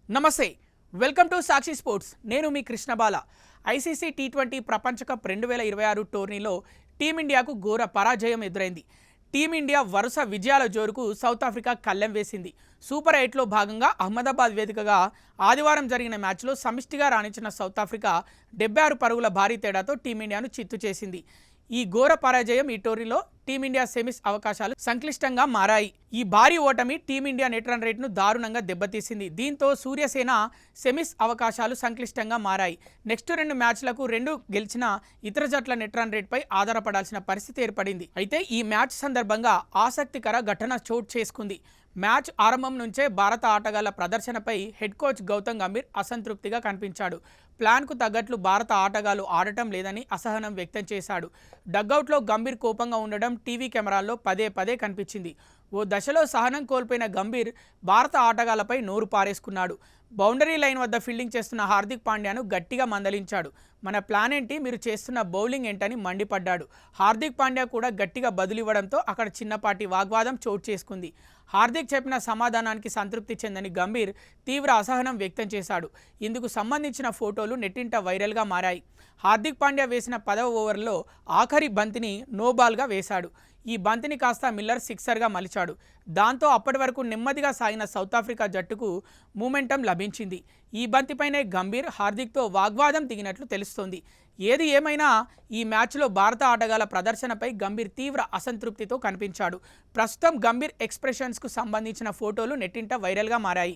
నమస్తే, welcome to Sakshi sports. నేను మీ కృష్ణబాల. ICC T20 ప్రపంచ కప్ 2026 టోర్నీలో టీమిండియాకు ఘోర పరాజయం ఎదురైంది. టీమిండియా వరుస విజయాల జోరుకు సౌత్ ఆఫ్రికా కళ్ళెం వేసింది. సూపర్ 8లో భాగంగా అహ్మదాబాద్ వేదికగా ఆదివారం జరిగిన మ్యాచ్లో సమిష్టిగా రాణించిన సౌత్ ఆఫ్రికా 76 పరుగుల భారీ తేడాతో టీమిండియాను చిత్తు చేసింది. ఈ ఘోర పరాజయం ఈ టోర్నీలో టీమిండియా సెమీస్ అవకాశాలు సంక్లిష్టంగా మారాయి. ఈ భారీ ఓటమి టీమిండియా నెట్ రన్ రేట్ను దారుణంగా దెబ్బతీసింది. దీంతో సూర్యసేన సెమీస్ అవకాశాలు సంక్లిష్టంగా మారాయి. నెక్స్ట్ 2 మ్యాచ్లకు 2 గెలిచిన ఇతర జట్ల నెట్ రన్ రేట్పై ఆధారపడాల్సిన పరిస్థితి ఏర్పడింది. అయితే ఈ మ్యాచ్ సందర్భంగా ఆసక్తికర ఘటన చోటు చేసుకుంది. మ్యాచ్ ఆరంభం నుంచే భారత ఆటగాళ్ల ప్రదర్శనపై హెడ్ కోచ్ గౌతమ్ గంభీర్ అసంతృప్తిగా కనిపించాడు. ప్లాన్కు తగ్గట్లు భారత ఆటగాళ్లు ఆడటం లేదని అసహనం వ్యక్తం చేశాడు. డగ్అవుట్లో గంభీర్ కోపంగా ఉండడం టీవీ కెమెరాల్లో పదే పదే కనిపించింది. ఓ దశలో సహనం కోల్పోయిన గంభీర్ భారత ఆటగాళ్లపై నోరు పారేసుకున్నాడు. బౌండరీ లైన్ వద్ద ఫీల్డింగ్ చేస్తున్న హార్దిక్ పాండ్యాను గట్టిగా మందలించాడు. మన ప్లాన్ ఏంటి, మీరు చేస్తున్న బౌలింగ్ ఏంటని మండిపడ్డాడు. హార్దిక్ పాండ్యా కూడా గట్టిగా బదులివ్వడంతో అక్కడ చిన్నపాటి వాగ్వాదం చోటు చేసుకుంది. హార్దిక్ చెప్పిన సమాధానానికి సంతృప్తి చెందని గంభీర్ తీవ్ర అసహనం వ్యక్తం చేశాడు. ఇందుకు సంబంధించిన ఫోటోలు నెట్టింట వైరల్గా మారాయి. హార్దిక్ పాండ్యా వేసిన 10వ ఓవర్లో ఆఖరి బంతిని నోబాల్గా వేశాడు. ఈ బంతిని కాస్త మిల్లర్ సిక్సర్గా మలిచాడు. దాంతో అప్పటి వరకు నెమ్మదిగా సాగిన సౌత్ ఆఫ్రికా జట్టుకు మూమెంటం లభించింది. ఈ బంతిపైనే గంభీర్ హార్దిక్తో వాగ్వాదం దిగినట్లు తెలుస్తోంది. ఏది ఏమైనా ఈ మ్యాచ్లో భారత ఆటగాళ్ల ప్రదర్శనపై గంభీర్ తీవ్ర అసంతృప్తితో కనిపించాడు. ప్రస్తుతం గంభీర్ ఎక్స్ప్రెషన్స్కు సంబంధించిన ఫోటోలు నెట్టింట వైరల్గా మారాయి.